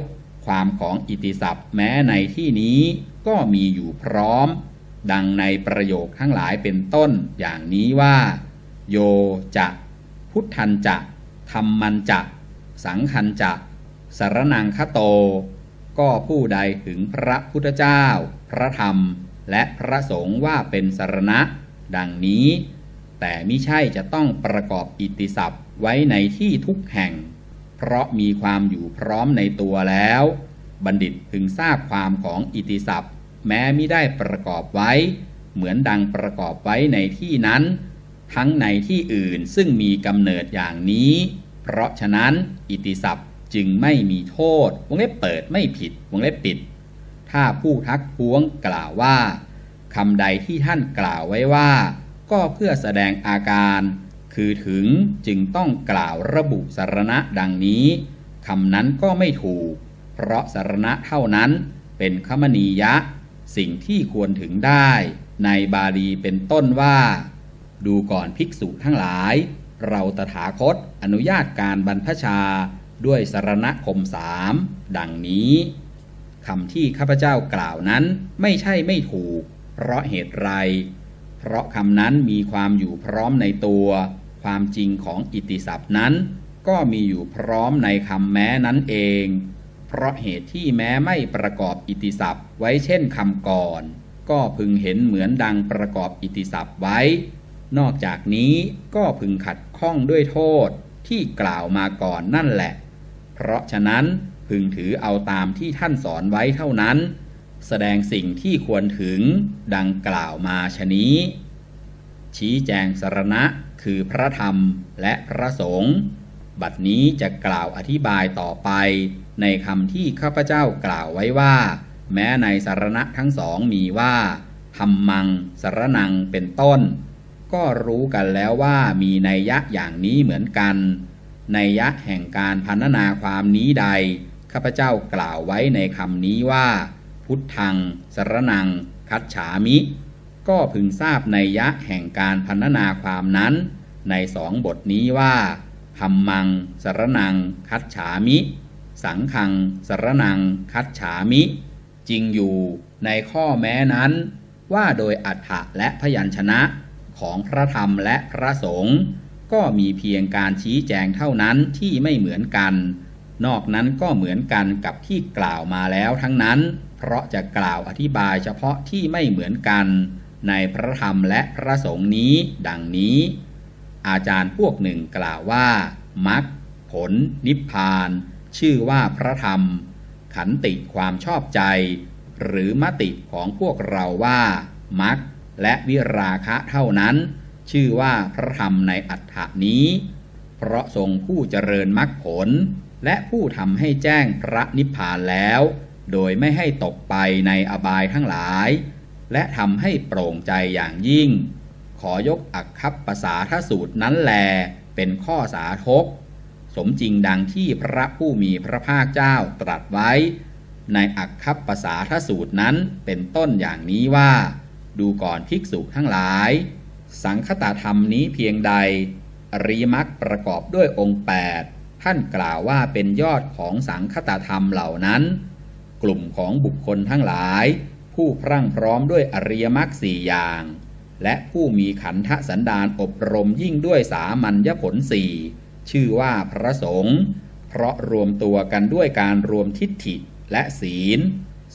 Speaker 1: ความของอิตติศัพท์แม้ในที่นี้ก็มีอยู่พร้อมดังในประโยคทั้งหลายเป็นต้นอย่างนี้ว่าโยจะพุทธันจะธัมมันจะสังฆันจะสรณังคโตก็ผู้ใดถึงพระพุทธเจ้าพระธรรมและพระสงฆ์ว่าเป็นสรณะดังนี้แต่มิใช่จะต้องประกอบอิตติศัพท์ไว้ในที่ทุกแห่งเพราะมีความอยู่พร้อมในตัวแล้วบัณฑิตพึงทราบความของอิตติศัพท์แม้มิได้ประกอบไว้เหมือนดังประกอบไว้ในที่นั้นทั้งในที่อื่นซึ่งมีกำเนิดอย่างนี้เพราะฉะนั้นอิตติศัพท์จึงไม่มีโทษวงเล็บเปิดไม่ผิดวงเล็บปิดถ้าผู้ทักท้วงกล่าวว่าคำใดที่ท่านกล่าวไว้ว่าก็เพื่อแสดงอาการคือถึงจึงต้องกล่าวระบุสรณะดังนี้คำนั้นก็ไม่ถูกเพราะสรณะเท่านั้นเป็นคมนียะสิ่งที่ควรถึงได้ในบาลีเป็นต้นว่าดูก่อนภิกษุทั้งหลายเราตถาคตอนุญาตการบรรพชาด้วยสรณคม3ดังนี้คำที่ข้าพเจ้ากล่าวนั้นไม่ใช่ไม่ถูกเพราะเหตุไรเพราะคำนั้นมีความอยู่พร้อมในตัวความจริงของอิตติศัพท์นั้นก็มีอยู่พร้อมในคำแม้นั้นเองเพราะเหตุที่แม้ไม่ประกอบอิตติศัพท์ไว้เช่นคำก่อนก็พึงเห็นเหมือนดังประกอบอิตติศัพท์ไว้นอกจากนี้ก็พึงขัดข้องด้วยโทษที่กล่าวมาก่อนนั่นแหละเพราะฉะนั้นพึงถือเอาตามที่ท่านสอนไว้เท่านั้นแสดงสิ่งที่ควรถึงดังกล่าวมาฉะนี้ชี้แจงสรณะคือพระธรรมและพระสงฆ์บัดนี้จะกล่าวอธิบายต่อไปในคำที่ข้าพเจ้ากล่าวไว้ว่าแม้ในสรณะทั้งสองมีว่าธัมมังสรณังเป็นต้นก็รู้กันแล้วว่ามีนัยยะอย่างนี้เหมือนกัน นัยยะแห่งการพรรณนาความนี้ใดข้าพเจ้ากล่าวไว้ในคำนี้ว่าพุทธังสรณังคัจฉามิก็พึงทราบนัยยะแห่งการพรรณนาความนั้นในสองบทนี้ว่าธัมมังสรณังคัจฉามิสังฆังสรณังคัจฉามิจริงอยู่ในข้อแม้นั้นว่าโดยอรรถะและพยัญชนะของพระธรรมและพระสงฆ์ก็มีเพียงการชี้แจงเท่านั้นที่ไม่เหมือนกันนอกนั้นก็เหมือนกันกับที่กล่าวมาแล้วทั้งนั้นเพราะจะกล่าวอธิบายเฉพาะที่ไม่เหมือนกันในพระธรรมและพระสงฆ์นี้ดังนี้อาจารย์พวกหนึ่งกล่าวว่ามรรคผลนิพพานชื่อว่าพระธรรมขันติความชอบใจหรือมติของพวกเราว่ามรรคและวิราคะเท่านั้นชื่อว่าพระธรรมในอัฏฐานี้เพราะทรงผู้เจริญมรรคผลและผู้ทำให้แจ้งพระนิพพานแล้วโดยไม่ให้ตกไปในอบายทั้งหลายและทำให้โปร่งใจอย่างยิ่งขอยกอักคัปปสาทสูตรนั้นแลเป็นข้อสาธกสมจริงดังที่พระผู้มีพระภาคเจ้าตรัสไว้ในอักคัปปสาทสูตรนั้นเป็นต้นอย่างนี้ว่าดูก่อนภิกษุทั้งหลายสังคตธรรมนี้เพียงใดอริยมรรคประกอบด้วยองค์8ท่านกล่าวว่าเป็นยอดของสังคตธรรมเหล่านั้นกลุ่มของบุคคลทั้งหลายผู้พรั่งพร้อมด้วยอริยมรรค4อย่างและผู้มีขันธสันดานอบรมยิ่งด้วยสามัญญผล4ชื่อว่าพระสงฆ์เพราะรวมตัวกันด้วยการรวมทิฏฐิและศีล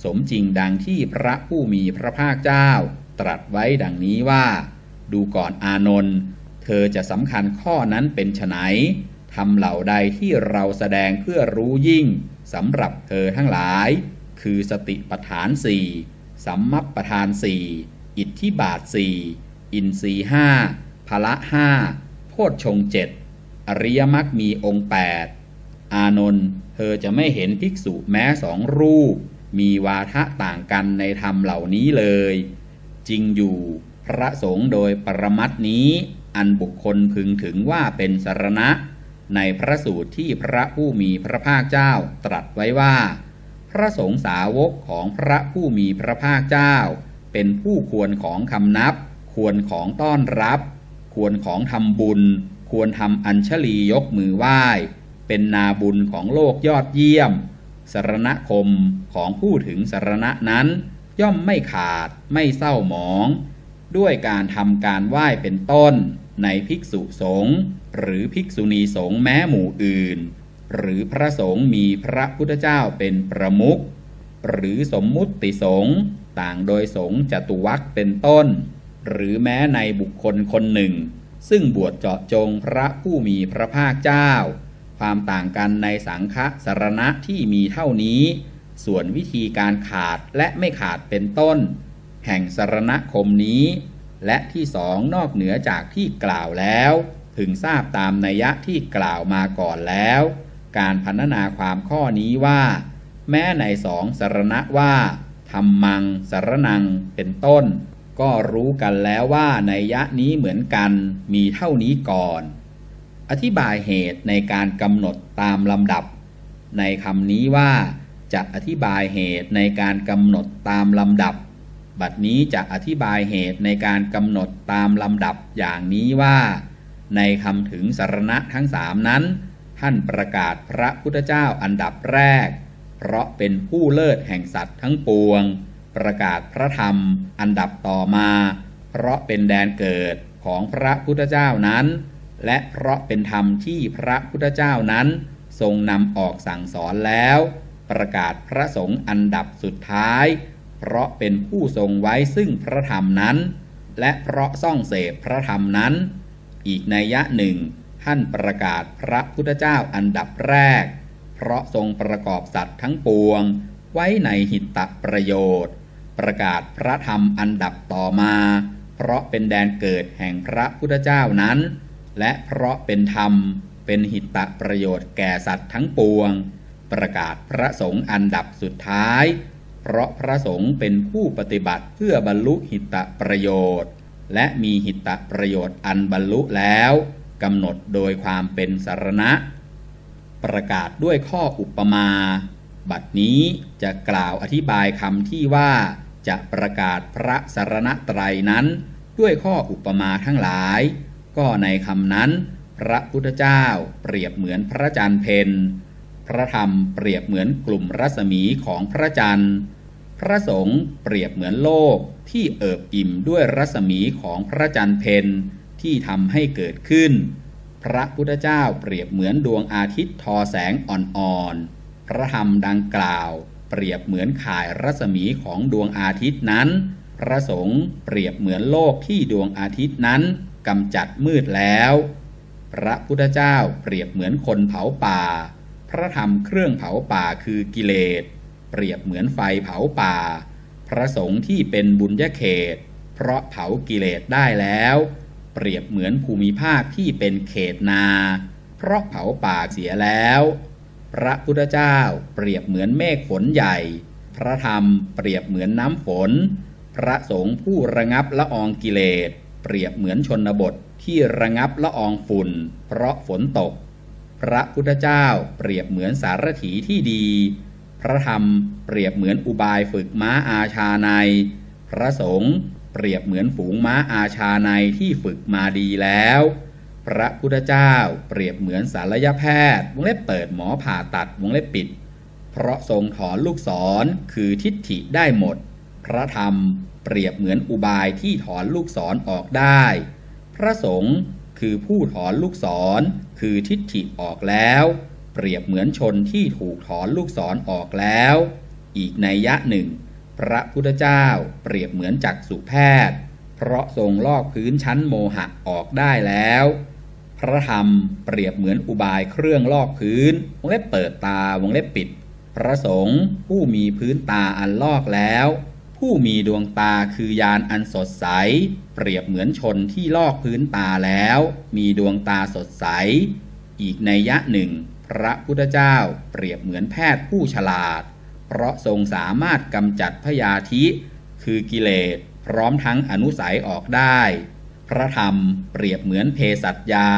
Speaker 1: สมจริงดังที่พระผู้มีพระภาคเจ้าตรัสไว้ดังนี้ว่าดูก่อนอานนท์เธอจะสำคัญข้อนั้นเป็นไฉนทำเหล่าใดที่เราแสดงเพื่อรู้ยิ่งสำหรับเธอทั้งหลายคือสติปัฏฐาน4สัมมัปปทาน4อิทธิบาท4อินทรีย์5พละ5โพชฌงค์7อริยมรรคมีองค์8อานนท์เธอจะไม่เห็นภิกษุแม้2 รูปมีวาทะต่างกันในธรรมเหล่านี้เลยจริงอยู่พระสงฆ์โดยปรมัตถ์นี้อันบุคคลพึงถึงว่าเป็นสรณะในพระสูตรที่พระผู้มีพระภาคเจ้าตรัสไว้ว่าพระสงฆ์สาวกของพระผู้มีพระภาคเจ้าเป็นผู้ควรของคำนับควรของต้อนรับควรของทำบุญควรทำอัญชลียกมือไหว้เป็นนาบุญของโลกยอดเยี่ยมสรณคมของผู้ถึงสรณะนั้นย่อมไม่ขาดไม่เศร้าหมองด้วยการทำการไหว้เป็นต้นในภิกษุสงฆ์หรือภิกษุณีสงฆ์แม้หมู่อื่นหรือพระสงฆ์มีพระพุทธเจ้าเป็นประมุขหรือสมมุติสงฆ์ต่างโดยสงฆ์จตุวรรคเป็นต้นหรือแม้ในบุคคลคนหนึ่งซึ่งบวชเจาะจงพระผู้มีพระภาคเจ้าความต่างกันในสังฆสรณะที่มีเท่านี้ส่วนวิธีการขาดและไม่ขาดเป็นต้นแห่งสรณคมนี้และที่สองนอกเหนือจากที่กล่าวแล้วพึงทราบตามนัยยะที่กล่าวมาก่อนแล้วการพรรณนาความข้อนี้ว่าแม้ใน2 สรณะว่าธัมมังสรณังเป็นต้นก็รู้กันแล้วว่านัยยะนี้เหมือนกันมีเท่านี้ก่อนอธิบายเหตุในการกำหนดตามลำดับในคำนี้ว่าจะอธิบายเหตุในการกำหนดตามลำดับบัดนี้จะอธิบายเหตุในการกำหนดตามลำดับอย่างนี้ว่าในคำถึงสรณะทั้ง3นั้นท่านประกาศพระพุทธเจ้าอันดับแรกเพราะเป็นผู้เลิศแห่งสัตว์ทั้งปวงประกาศพระธรรมอันดับต่อมาเพราะเป็นแดนเกิดของพระพุทธเจ้านั้นและเพราะเป็นธรรมที่พระพุทธเจ้านั้นทรงนำออกสั่งสอนแล้วประกาศพระสงฆ์อันดับสุดท้ายเพราะเป็นผู้ทรงไว้ซึ่งพระธรรมนั้นและเพราะซ่องเสพพระธรรมนั้นอีกนัยยะหนึ่งท่านประกาศพระพุทธเจ้าอันดับแรกเพราะทรงประกอบสัตว์ทั้งปวงไว้ในหิตตประโยชน์ประกาศพระธรรมอันดับต่อมาเพราะเป็นแดนเกิดแห่งพระพุทธเจ้านั้นและเพราะเป็นธรรมเป็นหิตตประโยชน์แก่สัตว์ทั้งปวงประกาศพระสงฆ์อันดับสุดท้ายเพราะพระสงฆ์เป็นผู้ปฏิบัติเพื่อบรรลุหิตตประโยชน์และมีหิตตประโยชน์อันบรรลุแล้วกำหนดโดยความเป็นสรณะ ประกาศด้วยข้ออุปมาบัดนี้จะกล่าวอธิบายคำที่ว่าจะประกาศพระสรณไตรัยนั้นด้วยข้ออุปมาทั้งหลายก็ในคำนั้นพระพุทธเจ้าเปรียบเหมือนพระจันทร์เพ็ญพระธรรมเปรียบเหมือนกลุ่มรัศมีของพระจันทร์พระสงฆ์เปรียบเหมือนโลกที่เอิบอิ่มด้วยรัศมีของพระจันทร์เพ็ญที่ทำให้เกิดขึ้นพระพุทธเจ้าเปรียบเหมือนดวงอาทิตย์ทอแสงอ่อนๆพระธรรมดังกล่าวเปรียบเหมือนข่ายรัศมีของดวงอาทิตย์นั้นพระสงฆ์เปรียบเหมือนโลกที่ดวงอาทิตย์นั้นกำจัดมืดแล้วพระพุทธเจ้าเปรียบเหมือนคนเผาป่าพระธรรมเครื่องเผาป่าคือกิเลสเปรียบเหมือนไฟเผาป่าพระสงฆ์ที่เป็นบุญญเขตเพราะเผากิเลสได้แล้วเปรียบเหมือนภูมิภาคที่เป็นเขตนาเพราะเผาป่าเสียแล้วพระพุทธเจ้าเปรียบเหมือนเมฆฝนใหญ่พระธรรมเปรียบเหมือนน้ำฝนพระสงฆ์ผู้ระงับละอองกิเลสเปรียบเหมือนชนบทที่ระงับละอองฝุ่นเพราะฝนตกพระพุทธเจ้าเปรียบเหมือนสารถีที่ดีพระธรรมเปรียบเหมือนอุบายฝึกม้าอาชาในพระสงฆ์เปรียบเหมือนฝูงม้าอาชาในที่ฝึกมาดีแล้วพระพุทธเจ้าเปรียบเหมือนศัลยแพทย์วงเล็บเปิดหมอผ่าตัดวงเล็บปิดเพราะทรงถอนลูกศรคือทิฏฐิได้หมดพระธรรมเปรียบเหมือนอุบายที่ถอนลูกศรออกได้พระสงฆ์คือผู้ถอนลูกศรคือทิฏฐิออกแล้วเปรียบเหมือนชนที่ถูกถอนลูกศรออกแล้วอีกนัยยะหนึ่งพระพุทธเจ้าเปรียบเหมือนจักษุแพทย์เพราะทรงลอกพื้นชั้นโมหะออกได้แล้วพระธรรมเปรียบเหมือนอุบายเครื่องลอกพื้นวงเล็บเปิดตาวงเล็บปิดพระสงฆ์ผู้มีพื้นตาอันลอกแล้วผู้มีดวงตาคือญาณอันสดใสเปรียบเหมือนชนที่ลอกพื้นตาแล้วมีดวงตาสดใสอีกนัยยะหนึ่งพระพุทธเจ้าเปรียบเหมือนแพทย์ผู้ฉลาดเพราะทรงสามารถกำจัดพยาธิคือกิเลสพร้อมทั้งอนุสัยออกได้พระธรรมเปรียบเหมือนเภสัชยา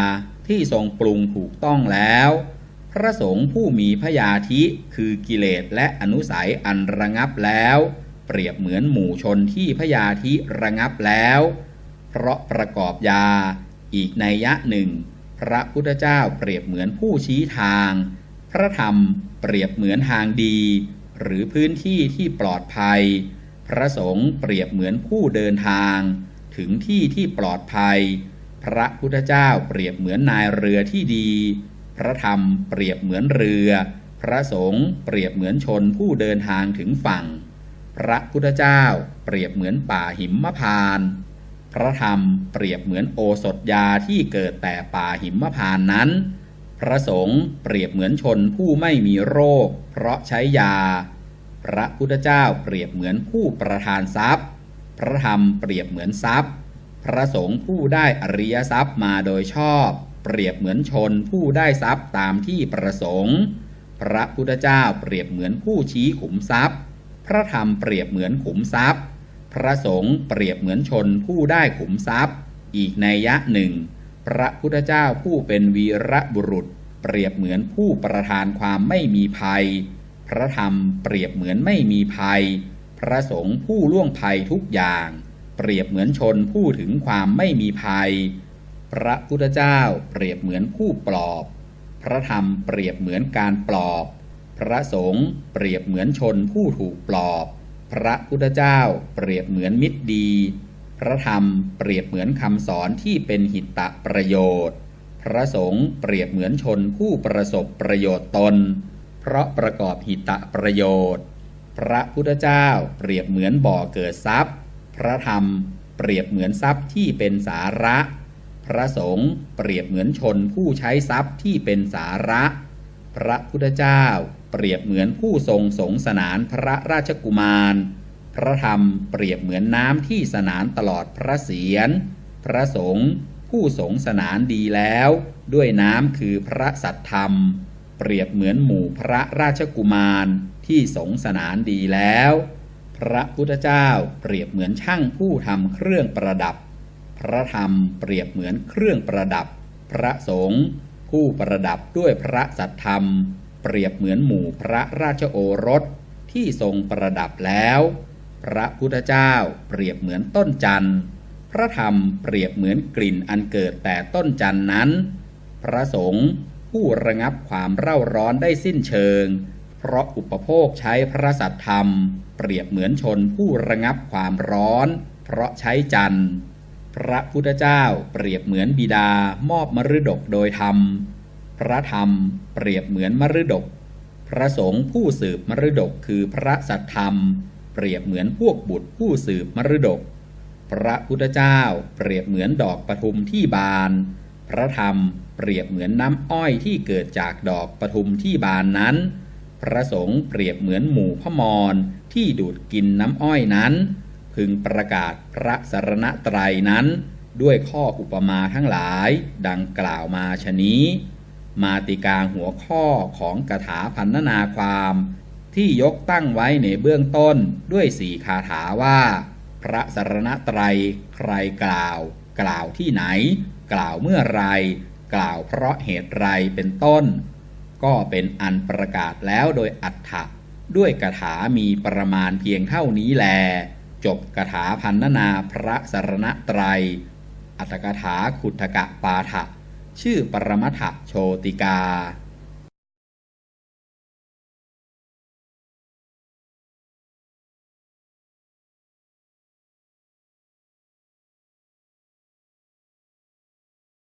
Speaker 1: ที่ทรงปรุงถูกต้องแล้วพระสงฆ์ผู้มีพยาธิคือกิเลสและอนุสัยอันระงับแล้วเปรียบเหมือนหมู่ชนที่พยาธิระงับแล้วเพราะประกอบยาอีกนัยยะหนึ่งพระพุทธเจ้าเปรียบเหมือนผู้ชี้ทางพระธรรมเปรียบเหมือนทางดีหรือพื้นที่ที่ปลอดภัยพระสงฆ์เปรียบเหมือนผู้เดินทางถึงที่ที่ปลอดภัยพระพุทธเจ้าเปรียบเหมือนนายเรือที่ดีพระธรรมเปรียบเหมือนเรือพระสงฆ์เปรียบเหมือนชนผู้เดินทางถึงฝั่งพระพุทธเจ้าเปรียบเหมือนป่าหิมพานต์พระธรรมเปรียบเหมือนโอสถยาที่เกิดแต่ป่าหิมพานต์นั้นพระสงฆ์เปรียบเหมือนชนผู้ไม่มีโรคเพราะใช้ยาพระพุทธเจ้าเปรียบเหมือนผู้ประทานทรัพย์พระธรรมเปรียบเหมือนทรัพย์พระสงฆ์ผู้ได้อริยทรัพย์มาโดยชอบเปรียบเหมือนชนผู้ได้ทรัพย์ตามที่ประสงค์พระพุทธเจ้าเปรียบเหมือนผู้ชี้ขุมทรัพย์พระธรรมเปรียบเหมือนขุมทรัพย์พระสงฆ์เปรียบเหมือนชนผู้ได้ขุมทรัพย์อีกนัยยะหนึ่งพระพุทธเจ้าผู้เป็นวีรบุรุษเปรียบเหมือนผู้ประทานความไม่มีภัยพระธรรมเปรียบเหมือนไม่มีภัยพระสงฆ์ผู้ล่วงภัยทุกอย่างเปรียบเหมือนชนผู้ถึงความไม่มีภัยพระพุทธเจ้าเปรียบเหมือนผู้ปลอบพระธรรมเปรียบเหมือนการปลอบพระสงฆ์เปรียบเหมือนชนผู้ถูกปลอบพระพุทธเจ้าเปรียบเหมือนมิตรดีพระธรรมเปรียบเหมือนคำสอนที่เป็นหิตตประโยชน์พระสงฆ์เปรียบเหมือนชนผู้ประสบประโยชน์ตนเพราะประกอบหิตตประโยชน์พระพุทธเจ้าเปรียบเหมือนบ่อเกิดทรัพย์พระธรรมเปรียบเหมือนทรัพย์ที่เป็นสาระพระสงฆ์เปรียบเหมือนชนผู้ใช้ทรัพย์ที่เป็นสาระพระพุทธเจ้าเปรียบเหมือนผู้ทรงสงสนานพระราชกุมารพระธรรมเปรียบเหมือนน้ำที่สนานตลอดพระเศียรพระสงฆ์ผู้สงสนานดีแล้วด้วยน้ำคือพระสัทธรรมเปรียบเหมือนหมู่พระราชกุมารที่สงสนานดีแล้วพระพุทธเจ้าเปรียบเหมือนช่างผู้ทำเครื่องประดับพระธรรมเปรียบเหมือนเครื่องประดับพระสงฆ์ ผู้ประดับด้วยพระสัทธรรมเปรียบเหมือนหมู่พระราชโอรสที่ทรงประดับแล้วพระพุทธเจ้าเปรียบเหมือนต้นจันทร์พระธรรมเปรียบเหมือนกลิ่นอันเกิดแต่ต้นจันทร์นั้นพระสงฆ์ผู้ระงับความเร่าร้อนได้สิ้นเชิงเพราะอุปโภคใช้พระสัทธรรมเปรียบเหมือนชนผู้ระงับความร้อนเพราะใช้จันทร์พระพุทธเจ้าเปรียบเหมือนบิดามอบมฤดกโดยธรรมพระธรรมเปรียบเหมือนมฤดกพระสงฆ์ผู้สืบมฤดกคือพระสัทธรรมเปรียบเหมือนพวกบุตรผู้สืบมฤดกพระพุทธเจ้าเปรียบเหมือนดอกปทุมที่บานพระธรรมเปรียบเหมือนน้ำอ้อยที่เกิดจากดอกปทุมที่บานนั้นพระสงฆ์เปรียบเหมือนหมู่พมรที่ดูดกินน้ำอ้อยนั้นพึงประกาศพระสรณไตรัยนั้นด้วยข้ออุปมาทั้งหลายดังกล่าวมาฉะนี้มาติกาหัวข้อของกถาพรรณนาความที่ยกตั้งไว้ในเบื้องต้นด้วยสี่คาถาว่าพระสรณไตรัยใครกล่าวกล่าวที่ไหนกล่าวเมื่อไรกล่าวเพราะเหตุไรเป็นต้นก็เป็นอันประกาศแล้วโดยอรรถะด้วยกถามีประมาณเพียงเท่านี้แลจบกถาพรรณนาพระสรณไตรัยอรรถกถาขุททกปาฐะชื่อปรมัตถโชติกา